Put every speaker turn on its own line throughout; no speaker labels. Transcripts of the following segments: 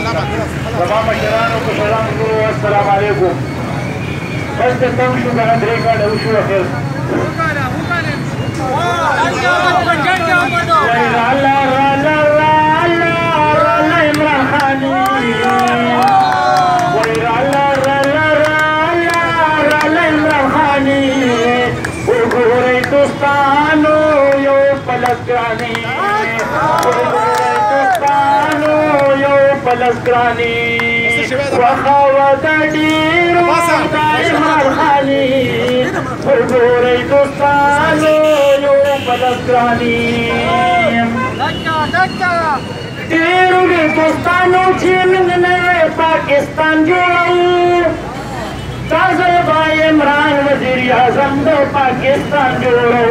زما مشرانو کشرانو ټولو السلام علیکم. بس د تم شو کنه درې کاله وشو اخر دوستانو یو پلسگرانی دوستانو یو پلسگرانی وخاوت ډیرو دایمار خانی ورګورئ دوستانو یو پلسگرانی ډیرو دوستانو چې موږ نوی پاکستان جوړو تازه با عمران وزیر اعظم د پاکستان جوړو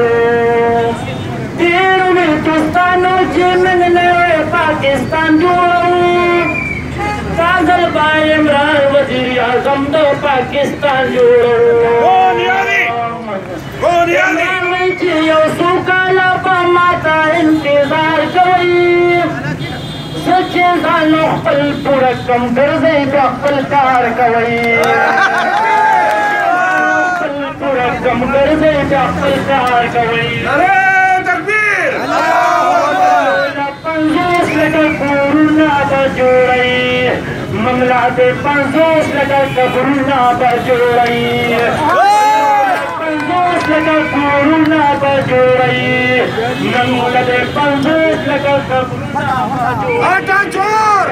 ډیرو دوستانو چې موږ نوی پاکستان جوړو تازه با عمران وزیر اعظم د پاکستان جوړو چې یو څو کاله به ماته انتظار کوئ سچې ځان خپل پوره کم ګرځئ بیا خپل کار کوئ کم ګرځئ بیا خپل کار کوئ تکبیر 50 لکه کورونه به جوړئ موږ لا د 50 لکه قبرونه به جوړئ 50 لکه کورونه به جوړئ موږ لا د 50 لکه قبرونه به جوړئ
Atanchor!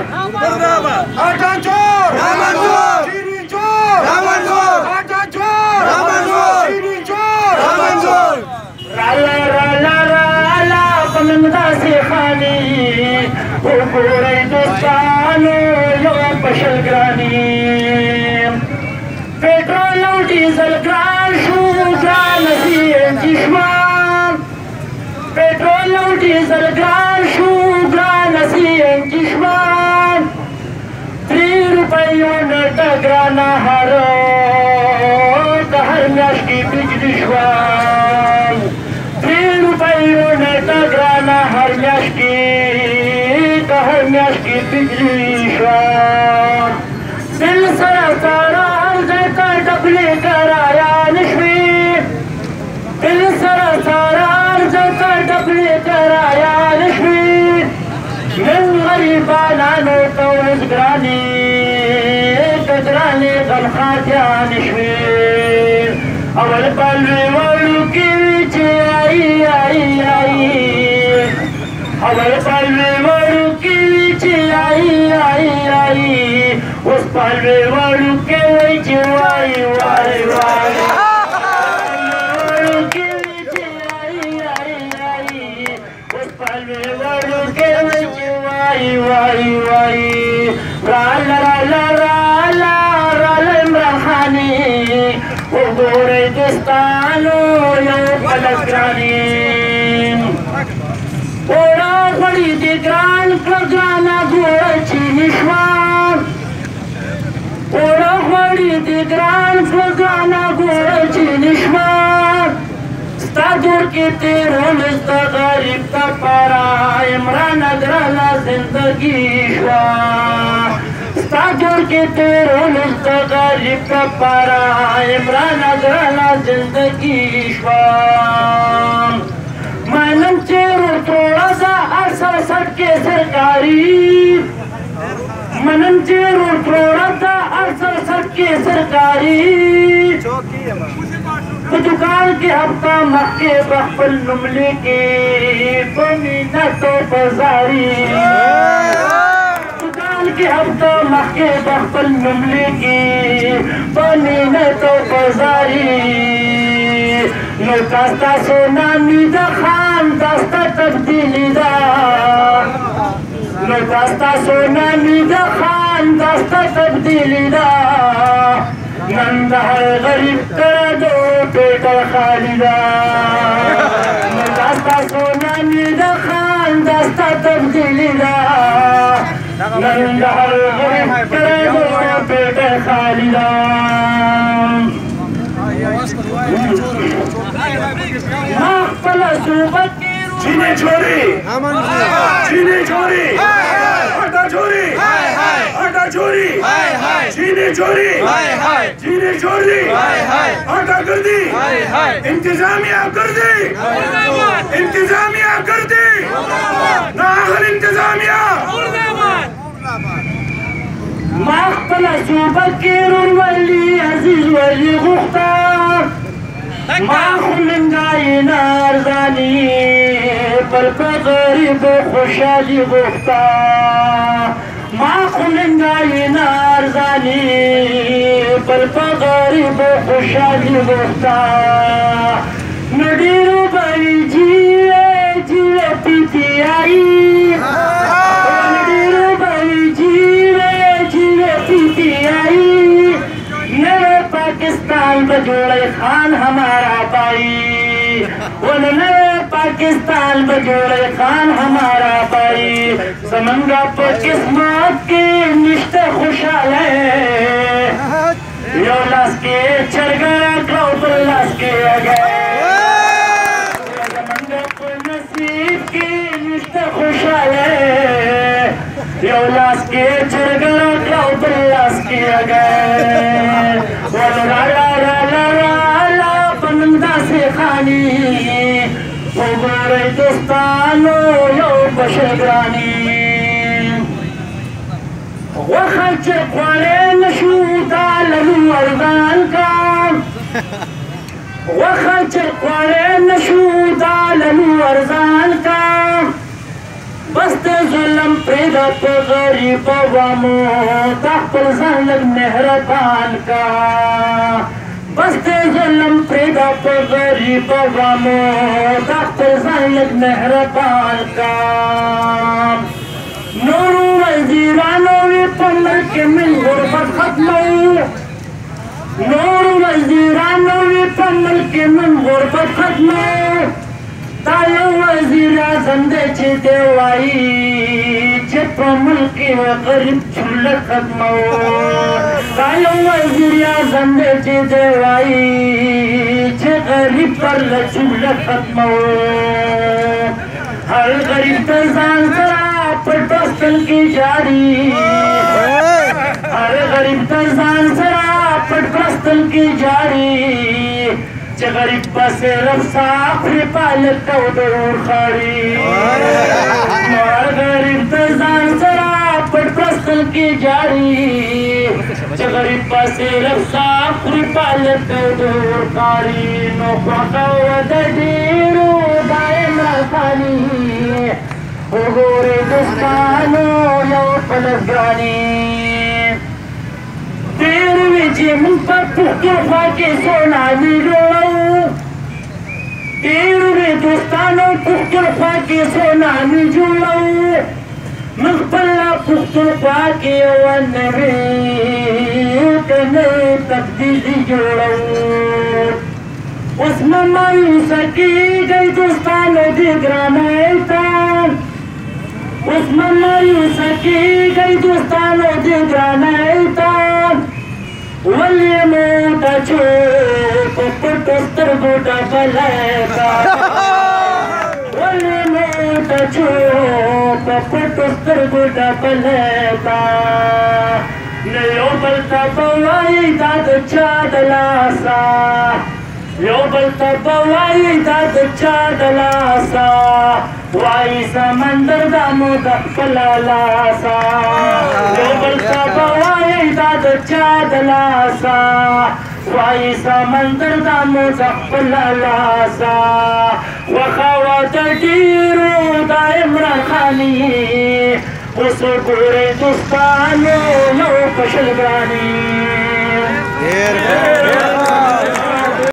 Atanchor! Ramanzor! Chirinchor! Ramanzor! Atanchor! Ramanzor! Chirinchor! Ramanzor!
Rala rala rala pamenda se khani ugurai dostano yo pashal grani petrol aur diesel gran shu gran CNG shman petrol aur diesel gran shu gran CNG shman 3 rupiyo neta grana haro kahar myash ki bijli shwan 3 rupiyo neta grana har myash ki kahar myash ki bijli shwan dil sara sara zeta double karaya nishwi dil sara sara zeta double karaya nishwi من غریبانانو توز گرانی کجرانی غمخاتیان شویر اول پلوی وړو کې چې آئی آئی آئی اول پلوی وړو کې چې آئی آئی آئی اوس پلوی وړو کې چې وای وای وای وای وای رالا رالا رالا رالا عمران خانی وګورئ دوستانو یو پلسګراني اوړه غوړي دي ګران کړه ګرانه ګوره چیني شوه اوړه غوړي دي ګران کړه ګرانه ګوره چیني شوه ستا جوړ کې تېرول ستا غریب ته پاره عمران ګرانه زندګي شوه ستا جوړ کې تېرول ستا غریب ته پاره عمران ګرانه زندګي شوه منم چې ورتوړه ده هر سرسټ کې سرکاري منم چې ورتوړه ده هر سرسټ کې سرکاري په دکان کې هفته مخکې به خپل نوم لیکي په مینت او بازاري دکان کې هفته مخکې به خپل نوم لیکي په مینت او بازاري نو تاسو نامي د خان داسته تبدیلي ده نو تاسو نامي د خان داسته تبدیلي ده نن د هر غریب کره د پیټه خالي ده نو تاسو نامي د خان داسته تبدیلي ده نن د هر غریب کره د پیټه خالي ده چینی چوری چینی چوری آٹا چوری
چوری چینی چوری چینی چوری آٹا گردی انتظامیہ گردی انتظامیہ گردی ناغل انتظامیہ
مقتل سوبکر ولی عزیز ولی غختار ما خلنگای نارزانی پر غریب خوشحالی غختار ما خلنگای نارزانی پر غریب خوشحالی غختار نڈیرو بھائی جیوے جیوے پیتی آئی نڈیرو بھائی جیوے جیوے پیتی آئی نئے پاکستان بجوڑے خان ہمارا بھائی نئے پاکستان بجوڑے خان ہمارا بھائی سمنگا پر قسمت کی نشتے خوشحال ہے یو لاس کے چرگا کلاو پر لاس کے اگے سمنگا پر نصیب کی نشتے خوشحال ہے یو لاس کے چرگا کلاو پر لاس کے اگے پنندہ سے خانی وګورئ دوستانو یو بشرګراني غوښه چې خوړی نشو دا لنو ارزان کا غوښه چې خوړی نشو دا لنو ارزان کا بس د ظلم پرېږده په غریبو وامو دا خپل ځان لږ مهربان کا بس د ظلم پرېږده په غریبو وامو دا خپل ځان لږ مهربان کا نورو وزیرانو وي په ملک من غربت ختمو نورو وزیرانو وي په ملک من غربت ختمو دا یو وزیر اعظم دی چې دی وایي چې په ملک غریب جمله ختمو دا یو وزیر اعظم دی چې دی وایي چې غریب پر له جمله ختمو هر غریب ته ځان سره پټ بستل کې جاري هر غریب ته ځان سره پټ بستل کې جاري چې غریب به صرف ساخري پالک او د اور خاړي هر غریب ته ځان سره پټ بستل کې جاري چې غریب به صرف ساخري پالک او د اور خاړي نو خوښه وه د ډېرو دا عمران خاني وګورئ دوستانو یو پلس ګراني تیر وی چې موږ په پښتونخوا کې سونامي جوړو تیر وی دوستانو پښتونخوا کې سونامي جوړو موږ خپله پښتونخوا کې یوه نوې تبدیلي جوړو اوس مه مایوسه کېږئ دوستانو دې ګرانۍ ته اوس مه مایوسه کېږئ دوستانو دې ګرانۍ ته ولې مو ته چې په پټو سترګو ډبلی کا ولې مو ته چې په پټو سترګو ډبلی کا نه یو بل ته به وایي دا د چا د لاسه یو بل ته به وایي دا د چا د لاسه وایي سمندر دا مو د خپله لاسه یو بل ته به وایي دا د چا د لاسه وایي سمندر دا مو د خپله لاسه خوښه وه د ډېرو دا عمران خاني اوس وګورئ دوستانو یو په شل ګراني